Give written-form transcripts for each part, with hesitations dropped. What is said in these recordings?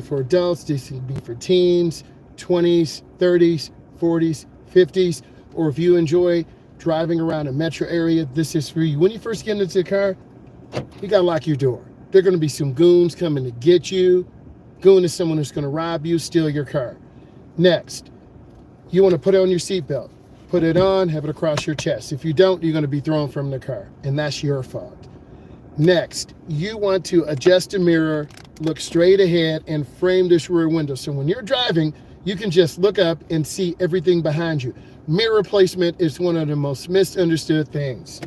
for adults, this can be for teens, 20s, 30s, 40s, 50s, or if you enjoy driving around a metro area, this is for you. When you first get into the car, you gotta lock your door. There are gonna be some goons coming to get you. Goon is someone who's gonna rob you, steal your car. Next, you wanna put on your seatbelt. Put it on, have it across your chest. If you don't, you're gonna be thrown from the car, and that's your fault. Next, you want to adjust the mirror, look straight ahead, and frame this rear window. So when you're driving, you can just look up and see everything behind you. Mirror placement is one of the most misunderstood things.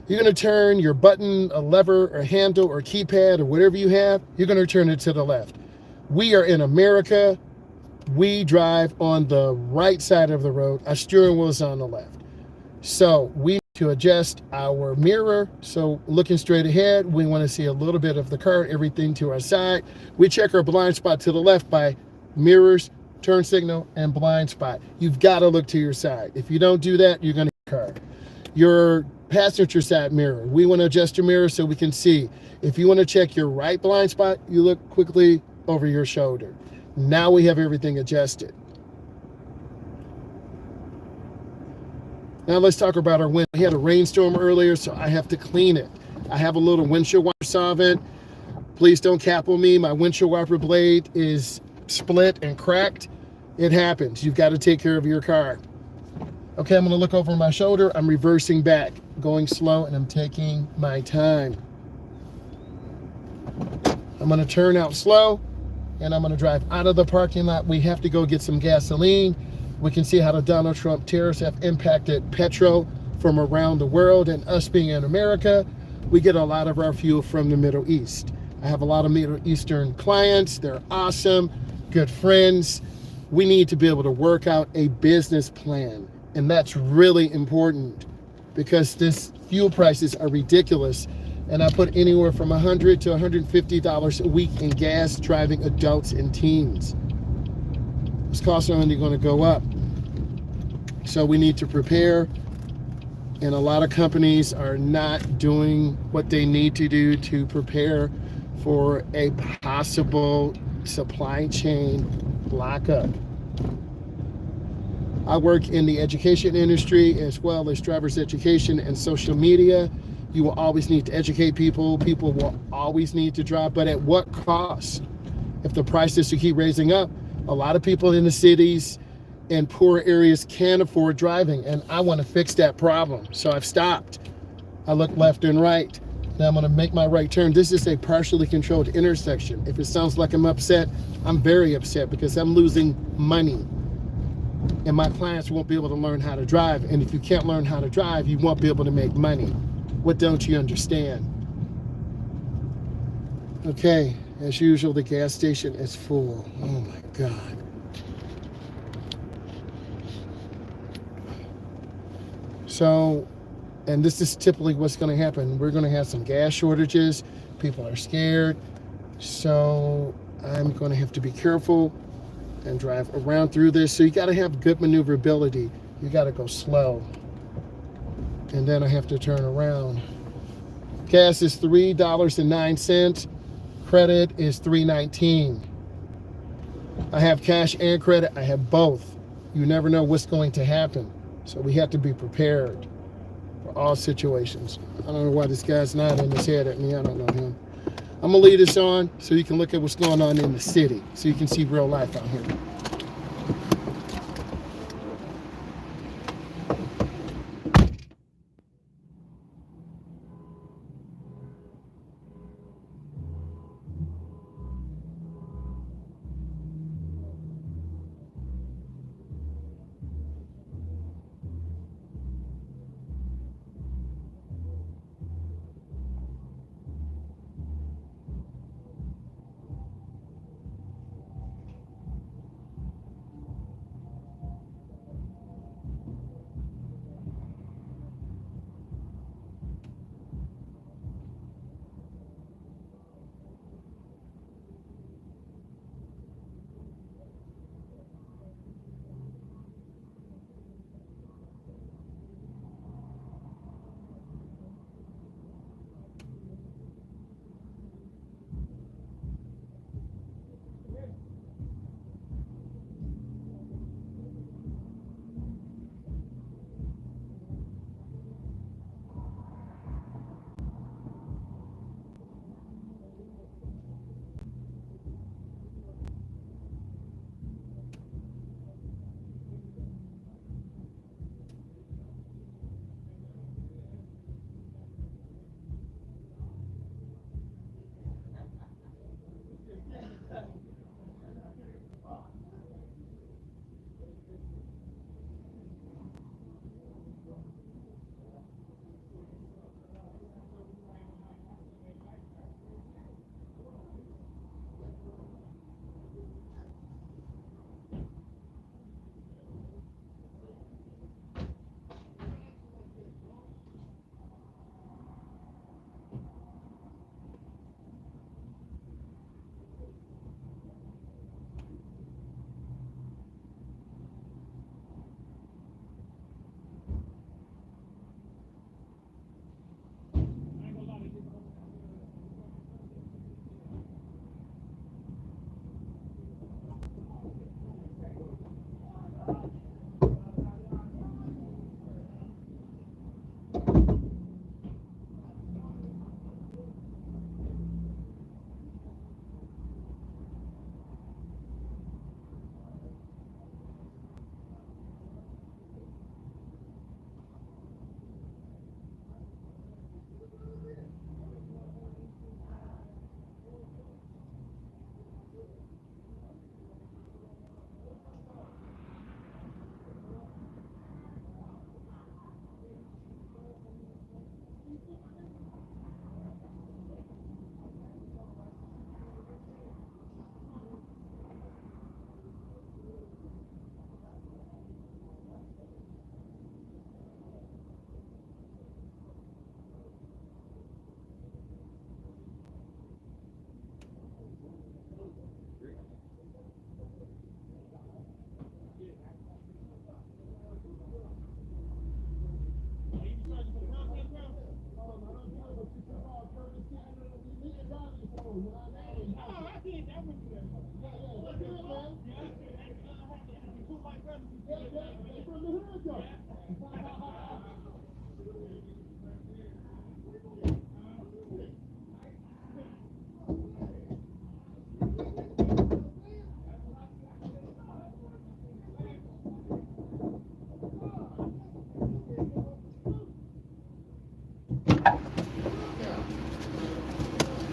You're gonna turn your button, a lever, or handle, or keypad, or whatever you have, you're gonna turn it to the left. We are in America. We drive on the right side of the road. Our steering wheel is on the left. So we need to adjust our mirror. So looking straight ahead, we want to see a little bit of the car, everything to our side. We check our blind spot to the left by mirrors, turn signal, and blind spot. You've got to look to your side. If you don't do that, you're going to hit the car. Your passenger side mirror, we want to adjust your mirror so we can see. If you want to check your right blind spot, you look quickly over your shoulder. Now we have everything adjusted. Now let's talk about our wind. We had a rainstorm earlier, so I have to clean it. I have a little windshield wiper solvent. Please don't capo me. My windshield wiper blade is split and cracked. It happens. You've got to take care of your car. Okay, I'm gonna look over my shoulder. I'm reversing back, going slow, and I'm taking my time. I'm gonna turn out slow, and I'm gonna drive out of the parking lot. We have to go get some gasoline. We can see how the Donald Trump tariffs have impacted petrol from around the world, and us being in America, we get a lot of our fuel from the Middle East. I have a lot of Middle Eastern clients. They're awesome, good friends. We need to be able to work out a business plan, and that's really important because this fuel prices are ridiculous, and I put anywhere from $100 to $150 a week in gas driving adults and teens. This costs are only going to go up. So we need to prepare, and a lot of companies are not doing what they need to do to prepare for a possible supply chain lockup. I work in the education industry as well as driver's education and social media. You will always need to educate people. People will always need to drive, but at what cost? If the prices keep raising up, a lot of people in the cities and poor areas can't afford driving, and I want to fix that problem. So I've stopped. I look left and right. Now I'm going to make my right turn. This is a partially controlled intersection. If it sounds like I'm upset, I'm very upset because I'm losing money, and my clients won't be able to learn how to drive. And if you can't learn how to drive, you won't be able to make money. What don't you understand? Okay, as usual, the gas station is full. Oh my God. So, and this is typically what's going to happen. We're going to have some gas shortages. People are scared. So I'm going to have to be careful and drive around through this. So you got to have good maneuverability. You got to go slow. And then I have to turn around. Gas is $3.09. Credit is $3.19. I have cash and credit. I have both. You never know what's going to happen. So we have to be prepared for all situations. I don't know why this guy's nodding his head at me. I don't know him. I'm gonna leave this on so you can look at what's going on in the city, so you can see real life out here.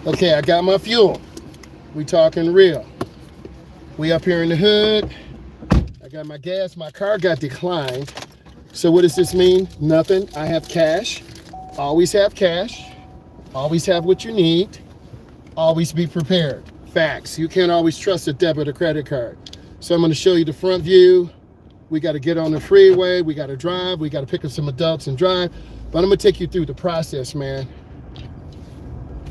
Okay, I got my fuel. We talking real. We up here in the hood. I got my gas. My car got declined. So what does this mean? Nothing. I have cash. Always have cash. Always have what you need. Always be prepared. Facts. You can't always trust a debit or credit card. So I'm going to show you the front view. We got to get on the freeway. We got to drive. We got to pick up some adults and drive. But I'm going to take you through the process, man.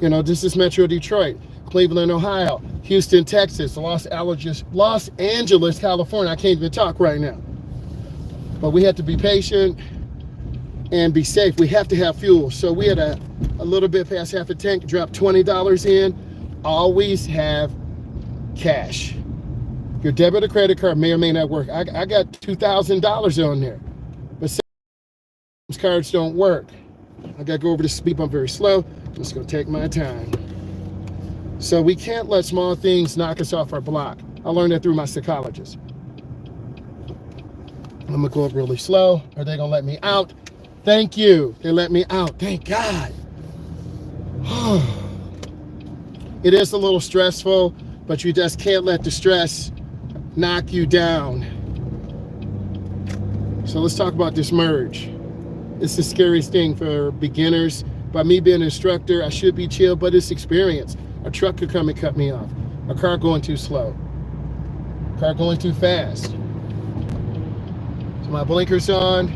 You know, this is Metro Detroit, Cleveland, Ohio, Houston, Texas, Los Angeles, California. I can't even talk right now. But we have to be patient and be safe. We have to have fuel. So we had a little bit past half a tank, dropped $20 in. Always have cash. Your debit or credit card may or may not work. I got $2,000 on there, but some cards don't work. I got to go over the speed bump very slow. I'm just going to take my time. So we can't let small things knock us off our block. I learned that through my psychologist. I'm going to go up really slow. Are they going to let me out? Thank you. They let me out. Thank God. It is a little stressful, but you just can't let the stress knock you down. So let's talk about this merge. It's the scariest thing for beginners. By me being an instructor, I should be chill, but it's experience. A truck could come and cut me off. A car going too slow. A car going too fast. So my blinker's on.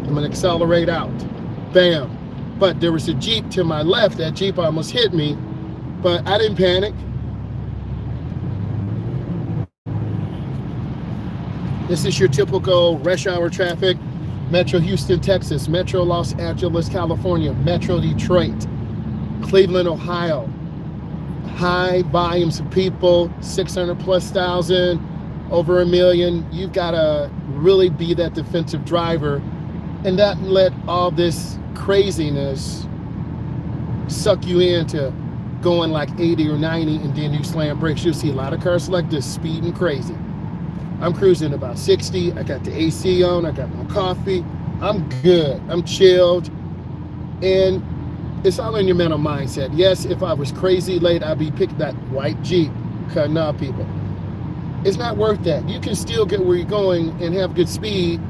I'm gonna accelerate out. Bam. But there was a Jeep to my left. That Jeep almost hit me, but I didn't panic. This is your typical rush hour traffic. Metro Houston, Texas, Metro Los Angeles, California, Metro Detroit, Cleveland, Ohio. High volumes of people, 600 plus thousand, over 1 million. You've got to really be that defensive driver and not let all this craziness suck you into going like 80 or 90 and then you slam brakes. You'll see a lot of cars like this speeding crazy. I'm cruising about 60. I got the AC on. I got my coffee. I'm good. I'm chilled. And it's all in your mental mindset. Yes, if I was crazy late, I'd be picking that white Jeep, cutting off people. It's not worth that. You can still get where you're going and have good speed.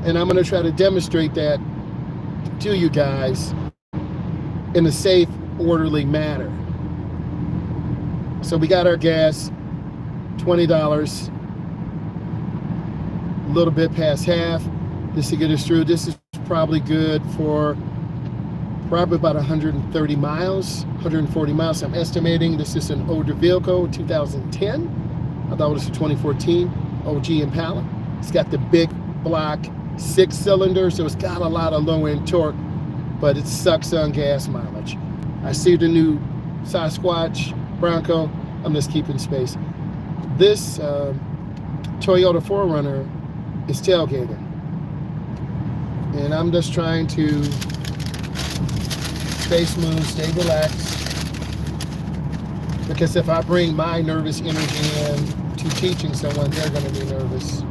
And I'm going to try to demonstrate that to you guys in a safe, orderly manner. So we got our gas, $20. A little bit past half. This to get us through. This is probably good for probably about 130 miles, 140 miles. I'm estimating this is an older vehicle, 2010. I thought it was a 2014 OG Impala. It's got the big block 6-cylinder, so it's got a lot of low-end torque, but it sucks on gas mileage. I see the new Sasquatch Bronco. I'm just keeping space. This Toyota 4Runner is tailgating, and I'm just trying to stay smooth, stay relaxed, because if I bring my nervous energy in to teaching someone, they're going to be nervous.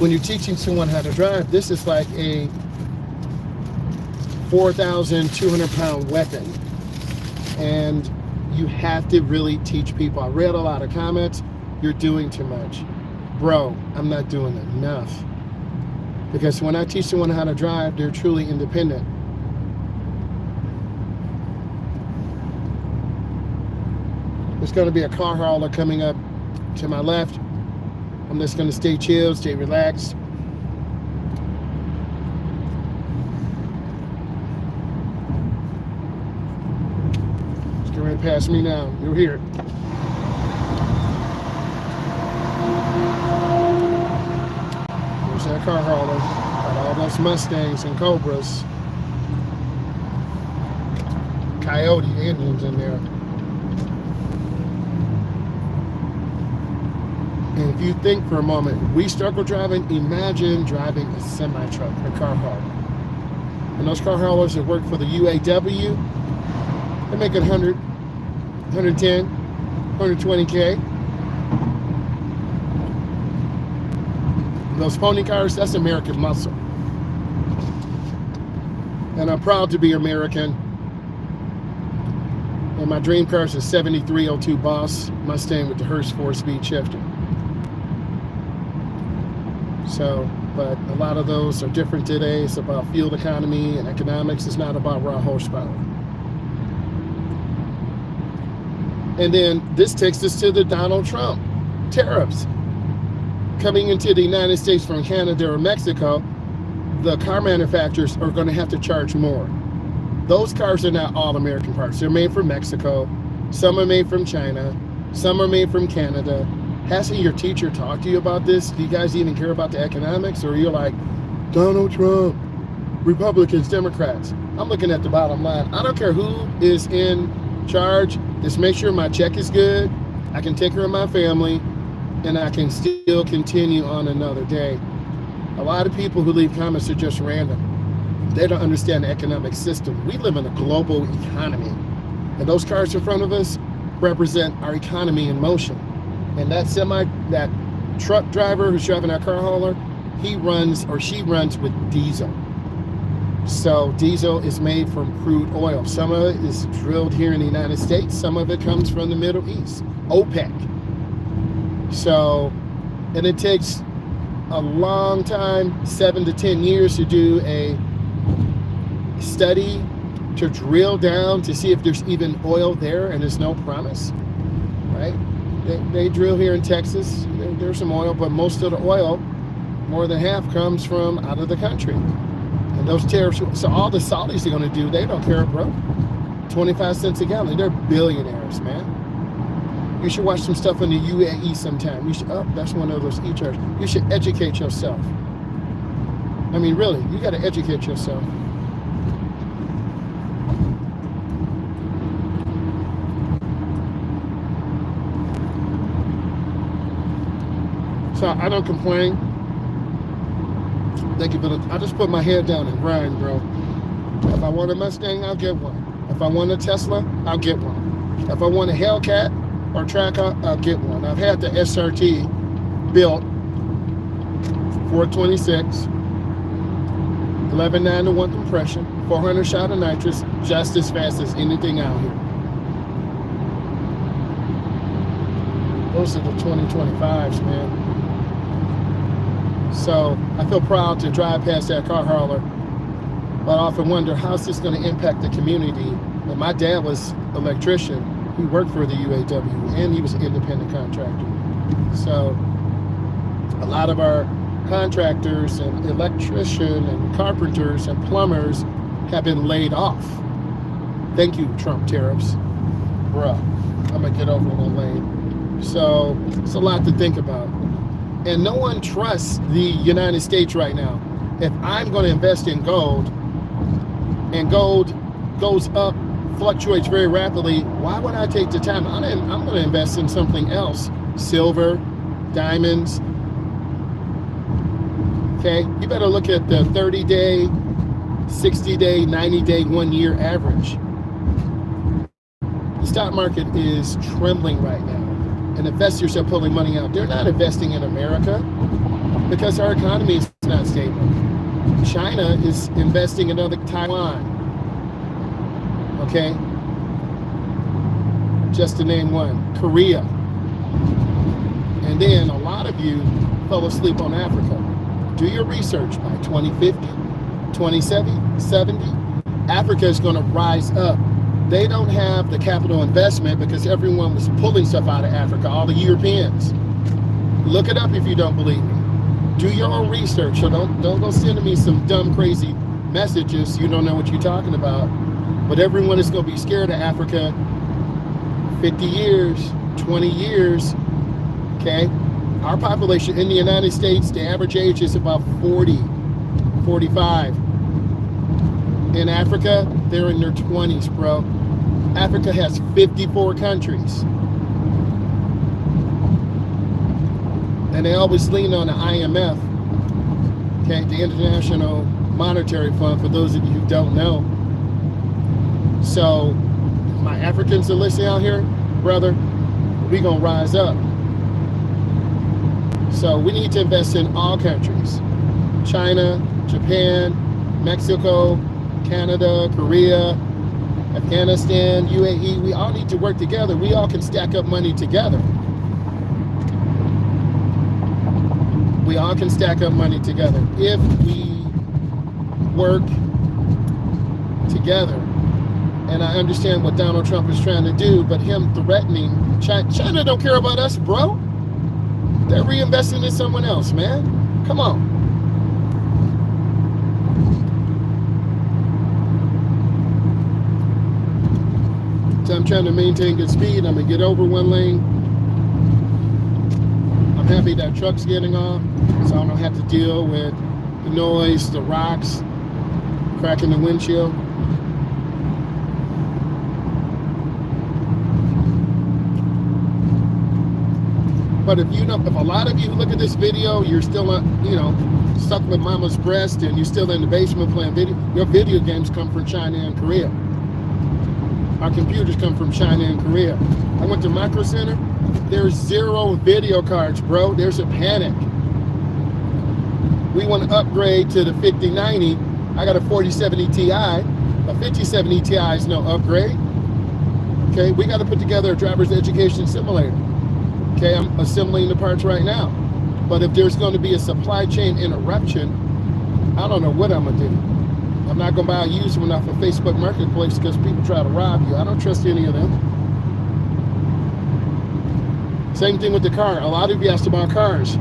When you're teaching someone how to drive, this is like a 4,200 pound weapon, and you have to really teach people. I read a lot of comments. You're doing too much. Bro, I'm not doing enough. Because when I teach someone how to drive, they're truly independent. There's going to be a car hauler coming up to my left. I'm just going to stay chill, stay relaxed. Just get right past me now. You'll hear it. That car hauler, got all those Mustangs and Cobras, Coyote engines in there. And if you think for a moment, we struggle driving, imagine driving a semi-truck, a car hauler. And those car haulers that work for the UAW, they're making 100, 110, 120K. Those pony cars, that's American muscle. And I'm proud to be American. And my dream car is a 7302 Boss Mustang with the Hurst 4-speed shifter. So, but a lot of those are different today. It's about fuel economy and economics. It's not about raw horsepower. And then this takes us to the Donald Trump tariffs. Coming into the United States from Canada or Mexico, the car manufacturers are going to have to charge more. Those cars are not all American parts. They're made from Mexico. Some are made from China. Some are made from Canada. Hasn't your teacher talked to you about this? Do you guys even care about the economics? Or you're like, Donald Trump, Republicans, Democrats. I'm looking at the bottom line. I don't care who is in charge. Just make sure my check is good. I can take care of my family. And I can still continue on another day. A lot of people who leave comments are just random. They don't understand the economic system. We live in a global economy. And those cars in front of us represent our economy in motion. And that truck driver who's driving our car hauler, he runs or she runs with diesel. So diesel is made from crude oil. Some of it is drilled here in the United States. Some of it comes from the Middle East, OPEC. So, and it takes a long time, 7 to 10 years to do a study to drill down to see if there's even oil there, and there's no promise, right? They drill here in Texas, there's some oil, but most of the oil, more than half, comes from out of the country. And those tariffs, so all the Saudis are gonna do, they don't care, bro. 25 cents a gallon, they're billionaires, man. You should watch some stuff in the UAE sometime. You should, that's one of those e-charts. You should educate yourself. I mean, really, you got to educate yourself. So I don't complain. Thank you for I just put my head down and grind, bro. If I want a Mustang, I'll get one. If I want a Tesla, I'll get one. If I want a Hellcat or Tracker, I'll get one. I've had the SRT built, 426, 11.9 to 1 compression, 400 shot of nitrous, just as fast as anything out here. Those are the 2025s, man. So I feel proud to drive past that car hauler, but I often wonder, how's this going to impact the community? And my dad was an electrician. He worked for the UAW, and he was an independent contractor. So a lot of our contractors and electricians and carpenters and plumbers have been laid off. Thank you, Trump tariffs. Bruh, I'm gonna get over one lane. So it's a lot to think about. And no one trusts the United States right now. If I'm gonna invest in gold, and gold goes up, fluctuates very rapidly, why would I take the time? I'm going to invest in something else. Silver, diamonds. Okay, you better look at the 30-day, 60-day, 90-day, 1-year average. The stock market is trembling right now, and investors are pulling money out. They're not investing in America because our economy is not stable. China is investing in other Taiwan. Okay, just to name one, Korea. And then a lot of you fell asleep on Africa. Do your research. By 2050, 2070, Africa is going to rise up. They don't have the capital investment because everyone was pulling stuff out of Africa, all the Europeans. Look it up if you don't believe me. Do your own research. So don't go sending me some dumb, crazy messages. You don't know what you're talking about. But everyone is going to be scared of Africa. 50 years, 20 years, okay? Our population in the United States, the average age is about 40, 45. In Africa, they're in their 20s, bro. Africa has 54 countries. And they always lean on the IMF, okay, the International Monetary Fund, for those of you who don't know. So my Africans are listening out here, brother, we gonna rise up. So we need to invest in all countries. China, Japan, Mexico, Canada, Korea, Afghanistan, UAE, we all need to work together. We all can stack up money together. We all can stack up money together if we work together. And I understand what Donald Trump is trying to do, but him threatening China don't care about us, bro. They're reinvesting in someone else, man. Come on. So I'm trying to maintain good speed. I'm gonna get over one lane. I'm happy that truck's getting off, so I don't have to deal with the noise, the rocks, cracking the windshield. But if a lot of you look at this video, you're still, stuck with mama's breast and you're still in the basement playing video, your video games come from China and Korea. Our computers come from China and Korea. I went to Micro Center, there's 0 video cards, bro. There's a panic. We want to upgrade to the 5090. I got a 4070 Ti. A 5070 Ti is no upgrade. Okay, we got to put together a driver's education simulator. Okay, I'm assembling the parts right now. But if there's going to be a supply chain interruption, I don't know what I'm going to do. I'm not going to buy a used one off of Facebook Marketplace because people try to rob you. I don't trust any of them. Same thing with the car. A lot of you asked about cars.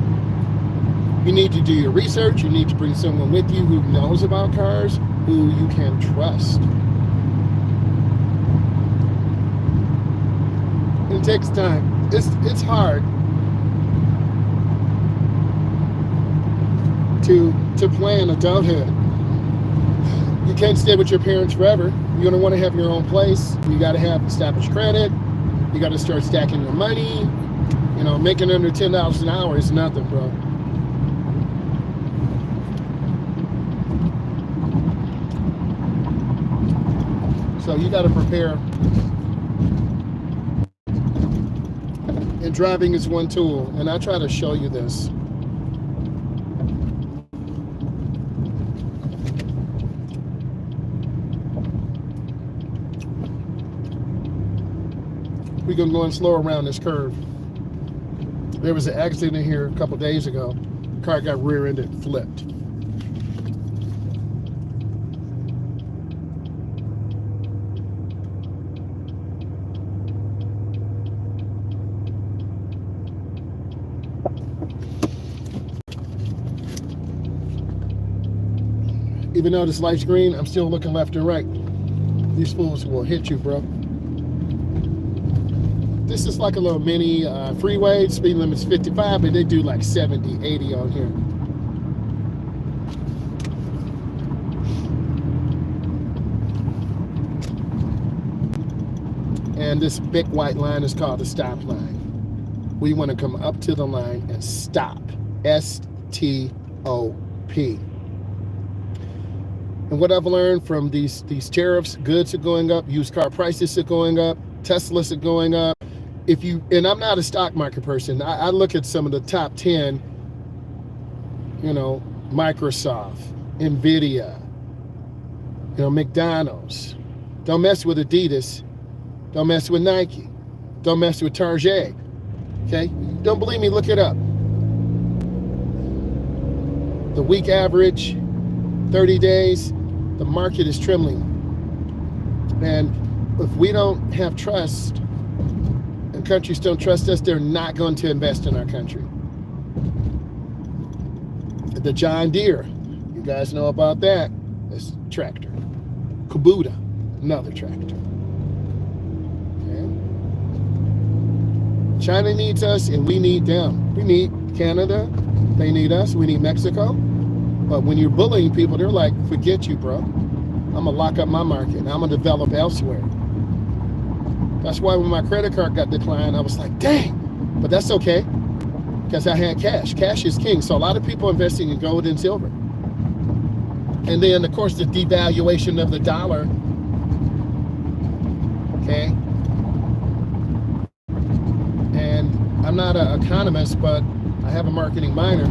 You need to do your research. You need to bring someone with you who knows about cars, who you can trust. It takes time. It's hard to plan adulthood. You can't stay with your parents forever. You're gonna want to have your own place. You got to have established credit. You got to start stacking your money. Making under $10 an hour is nothing, bro. So you got to prepare. And driving is one tool, and I try to show you this. We're gonna go and slow around this curve. There was an accident here a couple days ago. The car got rear-ended, flipped. Even though this light's green, I'm still looking left and right. These fools will hit you, bro. This is like a little mini freeway. Speed limit's 55, but they do like 70, 80 on here. And this big white line is called the stop line. We want to come up to the line and stop. S-T-O-P. And what I've learned from these tariffs, goods are going up, used car prices are going up, Teslas are going up. And I'm not a stock market person. I look at some of the top 10, Microsoft, Nvidia, McDonald's. Don't mess with Adidas. Don't mess with Nike. Don't mess with Target. Okay? Don't believe me, look it up. The week average, 30 days, the market is trembling. And if we don't have trust, and countries don't trust us, they're not going to invest in our country. The John Deere, you guys know about that. It's a tractor. Kubota, another tractor. Okay. China needs us and we need them. We need Canada, they need us, we need Mexico. But when you're bullying people, they're like, forget you, bro. I'm gonna lock up my market. I'm gonna develop elsewhere. That's why when my credit card got declined, I was like, dang, but that's okay. because I had cash. Cash is king. So a lot of people investing in gold and silver. And then, of course, the devaluation of the dollar. Okay. And I'm not an economist, but I have a marketing minor.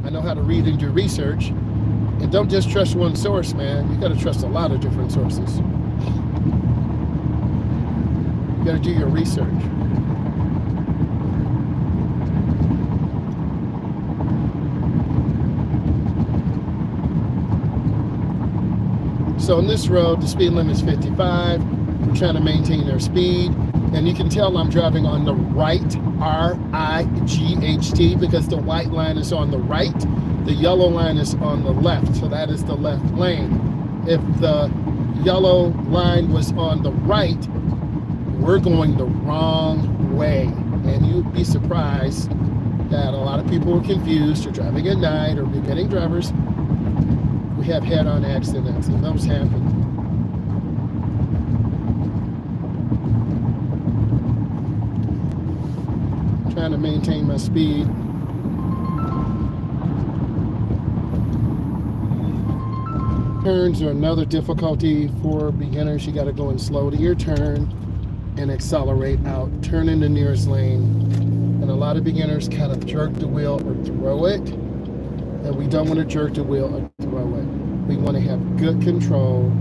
I know how to read and do research. And don't just trust one source, man. You got to trust a lot of different sources. You got to do your research. So on this road, the speed limit is 55. We're trying to maintain our speed. And you can tell I'm driving on the right, R-I-G-H-T, because the white line is on the right, the yellow line is on the left. So that is the left lane. If the yellow line was on the right, we're going the wrong way. And you'd be surprised that a lot of people are confused or driving at night or beginning drivers. We have head-on accidents, and those happen. Trying to maintain my speed. Turns are another difficulty for beginners. You got to go in slow to your turn and accelerate out. Turn in the nearest lane. And a lot of beginners kind of jerk the wheel or throw it. And we don't want to jerk the wheel or throw it. We want to have good control.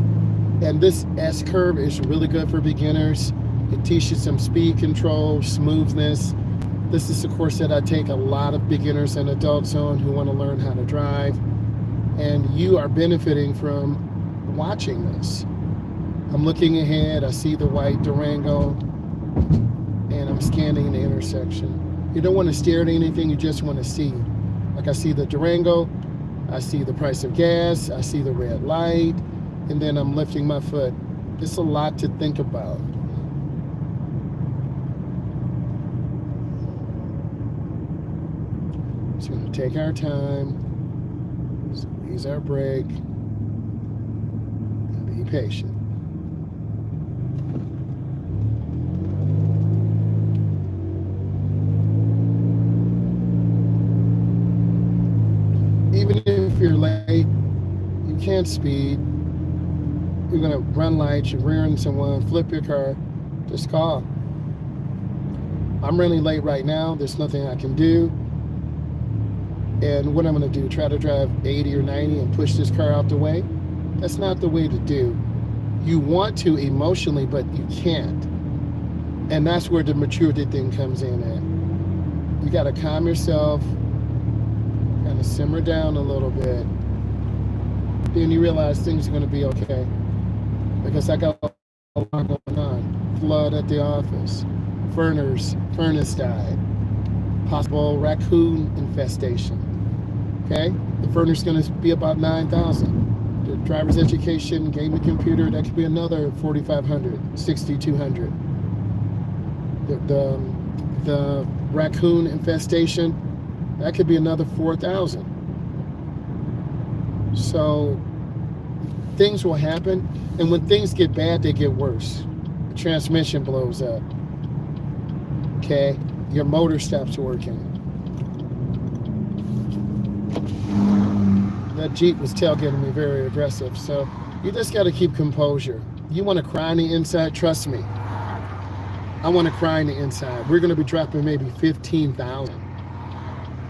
And this S curve is really good for beginners. It teaches them speed control, smoothness. This is a course that I take a lot of beginners and adults on who want to learn how to drive. And you are benefiting from watching this. I'm looking ahead. I see the white Durango, and I'm scanning the intersection. You don't want to stare at anything. You just want to see. Like I see the Durango. I see the price of gas. I see the red light. And then I'm lifting my foot. It's a lot to think about. Just going to take our time. Squeeze our brake. And be patient. Even if you're late, you can't speed. You're going to run lights, you're rearing someone, flip your car, just call. I'm running late right now. There's nothing I can do. And what I'm going to do, try to drive 80 or 90 and push this car out the way? That's not the way to do. You want to emotionally, but you can't. And that's where the maturity thing comes in at. You got to calm yourself, kind of simmer down a little bit. Then you realize things are going to be okay. Because I got a lot going on. Flood at the office. Furnace died. Possible raccoon infestation. Okay? The furnace is going to be about $9,000. The driver's education, gaming computer, that could be another $4,500, $6,200. The raccoon infestation, that could be another $4,000. So things will happen, and when things get bad, they get worse. The transmission blows up. Okay? Your motor stops working. That Jeep was tailgating me very aggressive, so you just got to keep composure. You want to cry on the inside? Trust me. I want to cry on the inside. We're going to be dropping maybe 15,000.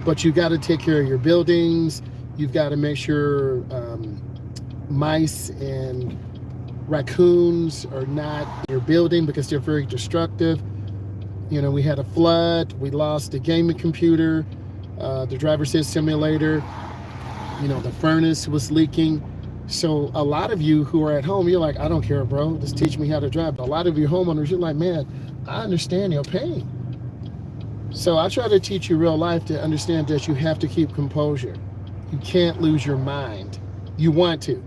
But you got to take care of your buildings. You've got to make sure mice and raccoons are not in your building because they're very destructive. You know, we had a flood. We lost the gaming computer, the driver's ed simulator. You know, the furnace was leaking. So a lot of you who are at home, you're like, I don't care, bro. Just teach me how to drive. But a lot of you homeowners, you're like, man, I understand your pain. So I try to teach you real life to understand that you have to keep composure. You can't lose your mind. You want to.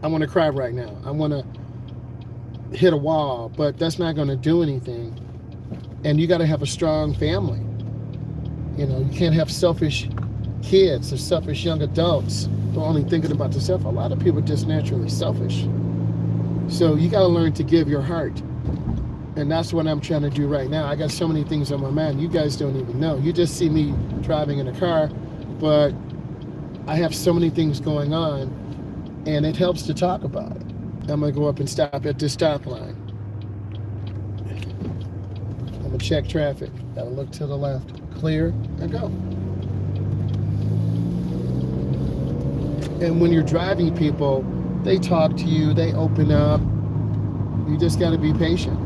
I want to cry right now. I want to hit a wall, but that's not going to do anything. And you got to have a strong family. You know, you can't have selfish kids or selfish young adults who are only thinking about themselves. A lot of people are just naturally selfish. So you got to learn to give your heart. And that's what I'm trying to do right now. I got so many things on my mind. You guys don't even know. You just see me driving in a car, but I have so many things going on, and it helps to talk about it. I'm going to go up and stop at this stop line. I'm going to check traffic. Got to look to the left. Clear and go. And when you're driving people, they talk to you, they open up. You just got to be patient.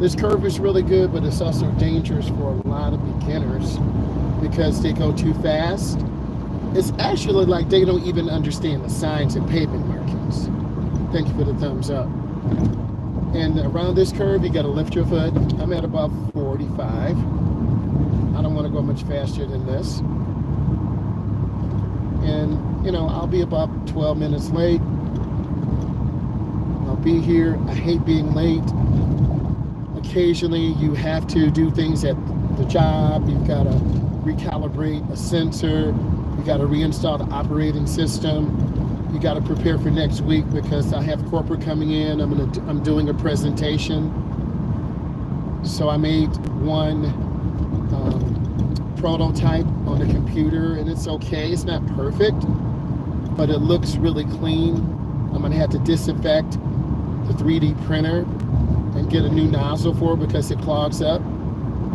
This curve is really good, but it's also dangerous for a lot of beginners because they go too fast. It's actually like they don't even understand the signs and pavement markings. Thank you for the thumbs up. And around this curve, you got to lift your foot. I'm at about 45. I don't want to go much faster than this. And, you know, I'll be about 12 minutes late. I'll be here. I hate being late. Occasionally, you have to do things at the job. You've got to recalibrate a sensor. You got to reinstall the operating system. You got to prepare for next week because I have corporate coming in. I'm doing a presentation. So I made one prototype on the computer, and it's okay. It's not perfect, but it looks really clean. I'm gonna have to disinfect the 3D printer and get a new nozzle for it because it clogs up.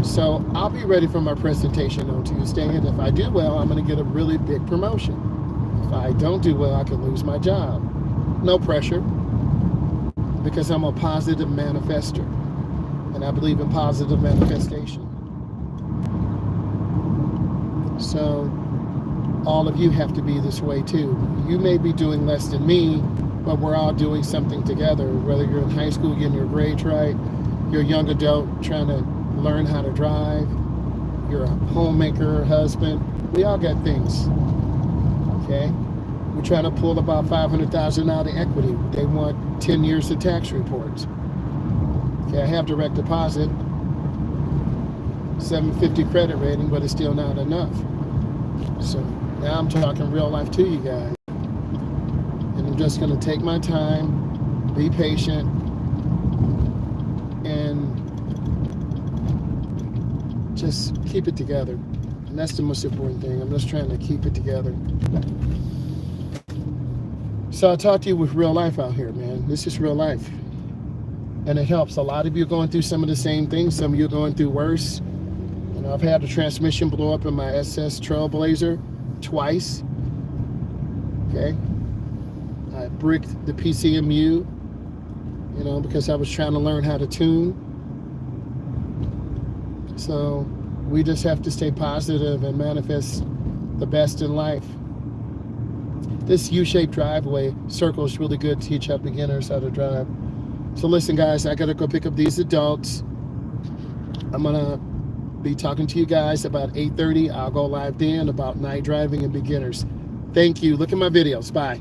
So I'll be ready for my presentation on Tuesday, and if I do well, I'm gonna get a really big promotion. If I don't do well, I could lose my job. No pressure, because I'm a positive manifester, and I believe in positive manifestation. So all of you have to be this way too. You may be doing less than me, but we're all doing something together. Whether you're in high school getting your grades right, you're a young adult trying to learn how to drive, you're a homemaker, husband, we all got things, okay? We're trying to pull about $500,000 out of equity. They want 10 years of tax reports. Okay, I have direct deposit, 750 credit rating, but it's still not enough. So now I'm talking real life to you guys. And I'm just gonna take my time, be patient, and just keep it together. And that's the most important thing. I'm just trying to keep it together. So I talk to you with real life out here, man. This is real life. And it helps. A lot of you are going through some of the same things. Some of you are going through worse. You know, I've had a transmission blow up in my SS Trailblazer twice. Okay. I bricked the PCMU, you know, because I was trying to learn how to tune. So we just have to stay positive and manifest the best in life. This U-shaped driveway circle is really good to teach up beginners how to drive. So listen, guys, I gotta go pick up these adults. I'm gonna be talking to you guys about 8:30. I'll go live then about night driving and beginners. Thank you. Look at my videos. Bye.